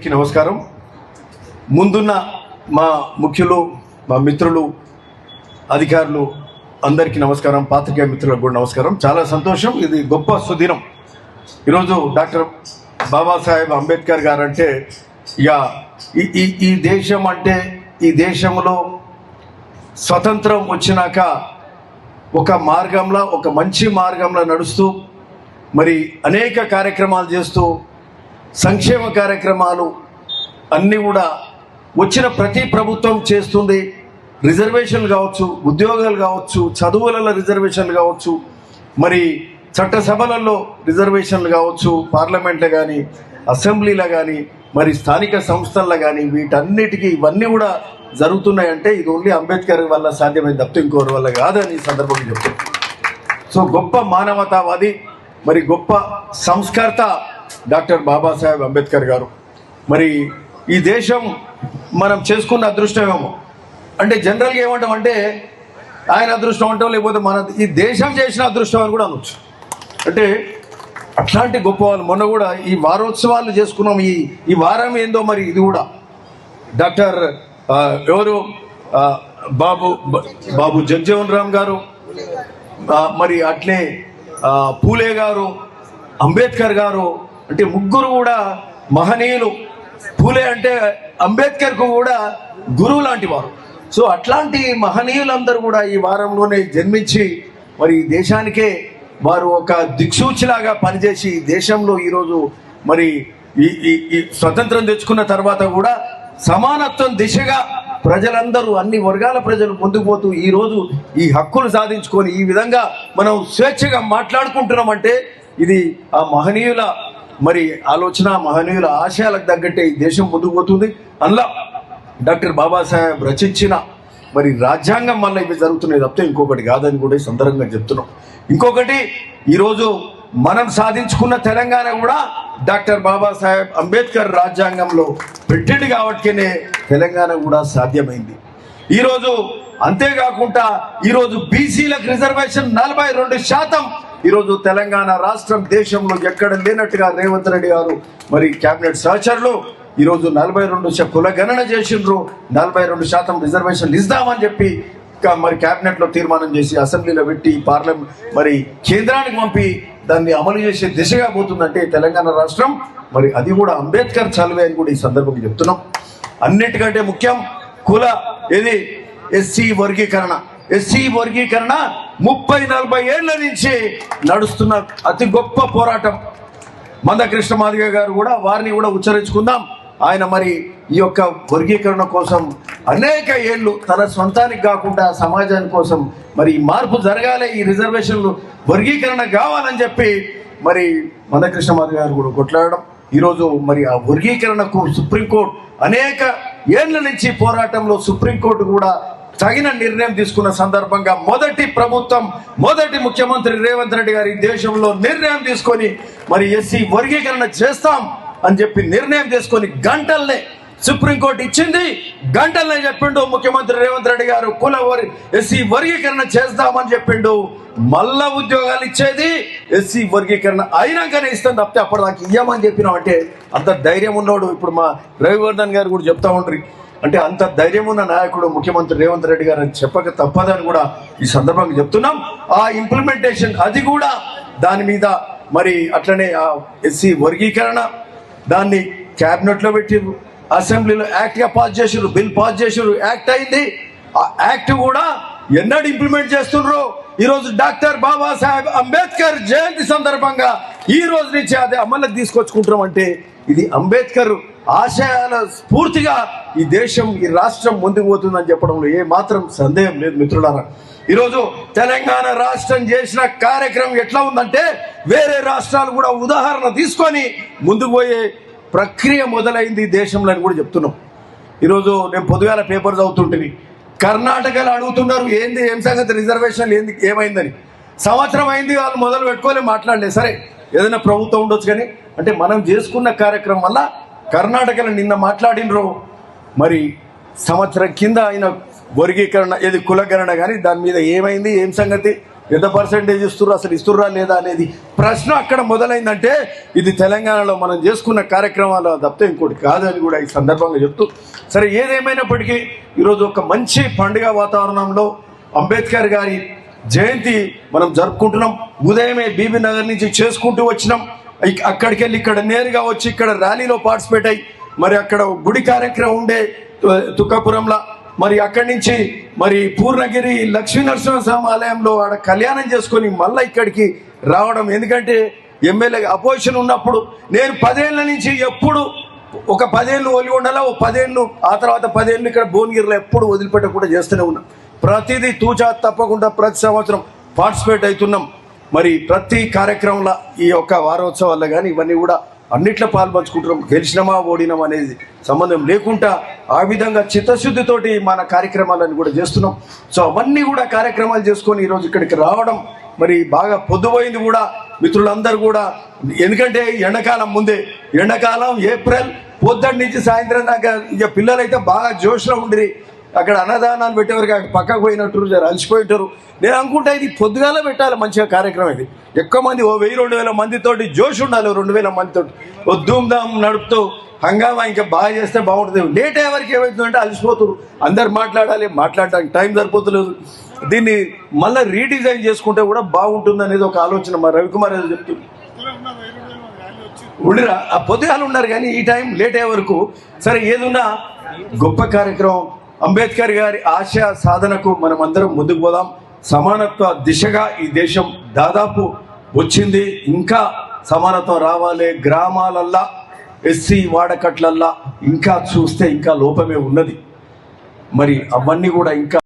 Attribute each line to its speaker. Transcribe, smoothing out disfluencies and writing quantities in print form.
Speaker 1: నమస్కారం. ముందున్న మా ముఖ్యులు, మా మిత్రులు, అధికారులు అందరికీ నమస్కారం. పాత్రికేయ మిత్రులకు కూడా నమస్కారం. చాలా సంతోషం. ఇది గొప్ప సుదినం. ఈరోజు డాక్టర్ బాబాసాహెబ్ అంబేద్కర్ గారు అంటే ఇక ఈ దేశం అంటే ఈ దేశంలో స్వతంత్రం వచ్చినాక ఒక మార్గంలో, ఒక మంచి మార్గంలో నడుస్తూ మరి అనేక కార్యక్రమాలు చేస్తూ సంక్షేమ కార్యక్రమాలు అన్నీ కూడా వచ్చిన ప్రతి ప్రభుత్వం చేస్తుంది. రిజర్వేషన్లు కావచ్చు, ఉద్యోగాలు కావచ్చు, చదువులలో రిజర్వేషన్లు కావచ్చు, మరి చట్టసభలలో రిజర్వేషన్లు కావచ్చు, పార్లమెంట్లో కానీ, అసెంబ్లీలో కానీ, మరి స్థానిక సంస్థల్లో కానీ, వీటన్నిటికీ ఇవన్నీ కూడా జరుగుతున్నాయంటే ఇది ఓన్లీ అంబేద్కర్ వల్ల సాధ్యమైంది, తప్ప ఇంకోరి వల్ల కాదని ఈ సందర్భంగా చెప్తాను. సో గొప్ప మానవతావాది, మరి గొప్ప సంస్కర్త డాక్టర్ బాబాసాహెబ్ అంబేద్కర్ గారు. మరి ఈ దేశం మనం చేసుకున్న అదృష్టమేమో. అంటే జనరల్గా ఏమంటామంటే ఆయన అదృష్టం అంటాం, లేకపోతే మన ఈ దేశం చేసిన అదృష్టం అని కూడా అనొచ్చు. అంటే అట్లాంటి గొప్ప వాళ్ళు. మొన్న కూడా ఈ వారోత్సవాలు చేసుకున్నాం. ఈ వారం ఏందో మరి ఇది కూడా డాక్టర్ ఎవరు బాబు జగ్జీవన్ రామ్ గారు, మరి అట్లే పూలే గారు, అంబేద్కర్ గారు, అంటే ముగ్గురు కూడా మహనీయులు. పూలే అంటే అంబేద్కర్కు కూడా గురువు లాంటి వారు. సో అట్లాంటి మహనీయులందరూ కూడా ఈ వారంలోనే జన్మించి మరి దేశానికే వారు ఒక దిక్సూచిలాగా పనిచేసి దేశంలో ఈరోజు మరి ఈ స్వతంత్రం తెచ్చుకున్న తర్వాత కూడా సమానత్వం దిశగా ప్రజలందరూ, అన్ని వర్గాల ప్రజలు ముందుకు పోతూ ఈరోజు ఈ హక్కులు సాధించుకొని ఈ విధంగా మనం స్వేచ్ఛగా మాట్లాడుకుంటున్నామంటే ఇది ఆ మహనీయుల మరి ఆలోచన, మహనీయుల ఆశయాలకు తగ్గట్టే ఈ దేశం ముందుకు పోతుంది. అందులో డాక్టర్ బాబాసాహెబ్ రచించిన మరి రాజ్యాంగం వల్ల ఇవి జరుగుతున్నాయి తప్పితే ఇంకొకటి కాదని కూడా ఈ సందర్భంగా చెప్తున్నాం. ఇంకొకటి, ఈరోజు మనం సాధించుకున్న తెలంగాణ కూడా డాక్టర్ బాబాసాహెబ్ అంబేద్కర్ రాజ్యాంగంలో పెట్టింది కాబట్టినే తెలంగాణ కూడా సాధ్యమైంది. ఈరోజు అంతేకాకుండా ఈరోజు బీసీలకు రిజర్వేషన్ 42%. ఈరోజు తెలంగాణ రాష్ట్రం దేశంలో ఎక్కడ లేనట్టుగా రేవంత్ రెడ్డి గారు మరి క్యాబినెట్ సహచరులు ఈరోజు 42 కుల గణన చేసిండ్రు. 42% రిజర్వేషన్లు ఇద్దామని చెప్పి మరి క్యాబినెట్లో తీర్మానం చేసి అసెంబ్లీలో పెట్టి పార్లమెంట్ మరి కేంద్రానికి పంపి దాన్ని అమలు చేసే దిశగా పోతుందంటే తెలంగాణ రాష్ట్రం మరి అది కూడా అంబేద్కర్ చలవే అని కూడా ఈ సందర్భంగా చెప్తున్నాం. అన్నిటికంటే ముఖ్యం ఎస్సీ వర్గీకరణ. ఎస్సీ వర్గీకరణ 30-40 ఏళ్ల నుంచి నడుస్తున్న అతి గొప్ప పోరాటం. మందకృష్ణ మాదిగ గారు కూడా వారిని కూడా ఉచ్చరించుకుందాం. ఆయన మరి ఈ యొక్క వర్గీకరణ కోసం అనేక ఏళ్ళు తన సొంతానికి కాకుండా సమాజాని కోసం మరి మార్పు జరగాలి, ఈ రిజర్వేషన్లు వర్గీకరణ కావాలని చెప్పి మరి మందకృష్ణ మాదిగ గారు కూడా కొట్లాడడం. ఈరోజు మరి ఆ వర్గీకరణకు సుప్రీంకోర్టు అనేక ఏళ్ల నుంచి పోరాటంలో సుప్రీంకోర్టు కూడా తగిన నిర్ణయం తీసుకున్న సందర్భంగా మొదటి ముఖ్యమంత్రి రేవంత్ రెడ్డి గారు ఈ దేశంలో నిర్ణయం తీసుకొని మరి ఎస్సీ వర్గీకరణ చేస్తాం అని చెప్పి నిర్ణయం తీసుకొని గంటల్నే సుప్రీంకోర్టు ఇచ్చింది. గంటల్నే చెప్పిండు ముఖ్యమంత్రి రేవంత్ రెడ్డి గారు ఎస్సీ వర్గీకరణ చేస్తామని చెప్పిండు. మళ్ళా ఉద్యోగాలు ఇచ్చేది ఎస్సీ వర్గీకరణ అయినాకనే ఇస్తాం తప్పితే అప్పటిదాకా ఇయ్యమని చెప్పినామంటే అంత ధైర్యం ఉన్నోడు. ఇప్పుడు మా రవివర్ధన్ గారు కూడా చెప్తా ఉంటారు, అంటే అంత ధైర్యం ఉన్న నాయకుడు ముఖ్యమంత్రి రేవంత్ రెడ్డి గారు అని చెప్పక తప్పదని కూడా ఈ సందర్భంగా చెప్తున్నాం. ఆ ఇంప్లిమెంటేషన్ అది కూడా దాని మీద మరి అట్లనే ఆ ఎస్సీ వర్గీకరణ దాన్ని క్యాబినెట్లో పెట్టిర్రు, అసెంబ్లీలో యాక్ట్గా పాస్ చేసిర్రు, బిల్ పాస్ చేసిర్రు, యాక్ట్ అయింది. ఆ యాక్ట్ కూడా ఎన్నడూ ఇంప్లిమెంట్ చేస్తున్నారు. ఈరోజు డాక్టర్ బాబాసాహెబ్ అంబేద్కర్ జయంతి సందర్భంగా ఈ రోజు నుంచి అదే అమలుకి తీసుకొచ్చుకుంటున్నాం. అంటే ఇది అంబేద్కర్ ఆశయాల స్ఫూర్తిగా ఈ దేశం, ఈ రాష్ట్రం ముందుకు పోతుందని చెప్పడంలో ఏ మాత్రం సందేహం లేదు. మిత్రులారా, ఈరోజు తెలంగాణ రాష్ట్రం చేసిన కార్యక్రమం ఎట్లా ఉందంటే వేరే రాష్ట్రాలు కూడా ఉదాహరణ తీసుకొని ముందుకు పోయే ప్రక్రియ మొదలైంది దేశంలో అని కూడా చెప్తున్నాం. ఈరోజు నేను పొద్దుగాల పేపర్ చదువుతుంటుంది, కర్ణాటకలో అడుగుతున్నారు ఏం సంగతి రిజర్వేషన్లు ఏమైందని. సంవత్సరం అయింది, వాళ్ళు మొదలు పెట్టుకోలే, మాట్లాడలేదు. సరే ఏదైనా ప్రభుత్వం ఉండొచ్చు, కానీ అంటే మనం చేసుకున్న కార్యక్రమం వల్ల కర్ణాటకలో నిన్న మాట్లాడినరు మరి సంవత్సరం కింద అయిన వర్గీకరణ కులగణన కానీ దాని మీద ఏమైంది, ఏం సంగతి ఎంత పర్సెంటేజ్ ఇస్తుర్రు, అసలు ఇస్తుర్రా లేదా అనేది ప్రశ్న అక్కడ మొదలైందంటే ఇది తెలంగాణలో మనం చేసుకున్న కార్యక్రమాలు తప్పితే ఇంకోటి కాదని కూడా ఈ సందర్భంగా చెప్తూ, సరే ఏదేమైనప్పటికీ ఈరోజు ఒక మంచి పండుగ వాతావరణంలో అంబేద్కర్ గారి జయంతి మనం జరుపుకుంటున్నాం. ఉదయమే బీబీ నగర్ నుంచి చేసుకుంటూ వచ్చినాం. అక్కడికి వెళ్ళి ఇక్కడ నేరుగా వచ్చి ఇక్కడ ర్యాలీలో పార్టిసిపేట్ అయ్యి మరి అక్కడ గుడి కార్యక్రమం ఉండే తుకాపురంలో, మరి అక్కడి నుంచి మరి పూర్ణగిరి లక్ష్మీ నరసింహస్వామి ఆలయంలో ఆడ కళ్యాణం చేసుకొని మళ్ళీ ఇక్కడికి రావడం. ఎందుకంటే ఎమ్మెల్యే అపోజిషన్ ఉన్నప్పుడు నేను 10 ఏళ్ళ నుంచి ఎప్పుడు ఒక 10 ఏళ్ళు ఒలిగొండలో, 10 ఏళ్ళు ఆ తర్వాత 10 ఏళ్ళు ఇక్కడ భువనగిరిలో ఎప్పుడు వదిలిపెట్టకుండా చేస్తూనే ఉన్నాం. ప్రతిదీ తూచా తప్పకుండా ప్రతి సంవత్సరం పార్టిసిపేట్ అవుతున్నాం. మరి ప్రతి కార్యక్రమంలో ఈ యొక్క వారోత్సవాల్లో కానీ ఇవన్నీ కూడా అన్నిట్లో పాల్పంచుకుంటున్నాం. గెలిచినమా ఓడినామా అనేది సంబంధం లేకుండా ఆ విధంగా చిత్తశుద్ధితోటి మన కార్యక్రమాలను కూడా చేస్తున్నాం. సో అవన్నీ కూడా కార్యక్రమాలు చేసుకొని ఈరోజు ఇక్కడికి రావడం మరి బాగా పొద్దుపోయింది కూడా మిత్రులందరూ కూడా. ఎందుకంటే ఎండాకాలం ముందే, ఎండాకాలం ఏప్రిల్ పొద్దున్న నుంచి సాయంత్రం దాకా ఇక పిల్లలైతే బాగా జోష్లో ఉండి అక్కడ అన్నదానాలు పెట్టేవారు, అక్కడ పక్కకు పోయినట్టు అలసిపోయింటారు. నేను అనుకుంటా ఇది పొద్దుగాల పెట్టాలి మంచిగా కార్యక్రమం. ఇది ఎక్కువ మంది 1000-2000 మందితోటి జోష్ ఉండాలి. 2000 మందితోటి ఓ ధూమ్ధామ్ నడుపుతూ హంగామా ఇంకా బాగా చేస్తే బాగుంటుంది. లేట్ అయ్యే వరకు ఏమవుతుందంటే అలసిపోతున్నారు, అందరు మాట్లాడాలి, మాట్లాడడానికి టైం సరిపోతలేదు. దీన్ని మళ్ళీ రీడిజైన్ చేసుకుంటే కూడా బాగుంటుంది అనేది ఒక ఆలోచన. మా రవికుమార్ ఏదో చెప్తుంది ఉండిరా ఆ పొద్దుగాలు ఉన్నారు కానీ ఈ టైం లేట్ అయ్యే వరకు. సరే ఏదున్నా గొప్ప కార్యక్రమం. అంబేద్కర్ గారి ఆశ సాధనకు మనం అందరం ముందుకు పోదాం. సమానత్వ దిశగా ఈ దేశం దాదాపు వచ్చింది. ఇంకా సమానత్వం రావాలి. గ్రామాలల్లా ఎస్సీ వాడకట్లల్లా ఇంకా చూస్తే ఇంకా లోపమే ఉన్నది. మరి అవన్నీ కూడా ఇంకా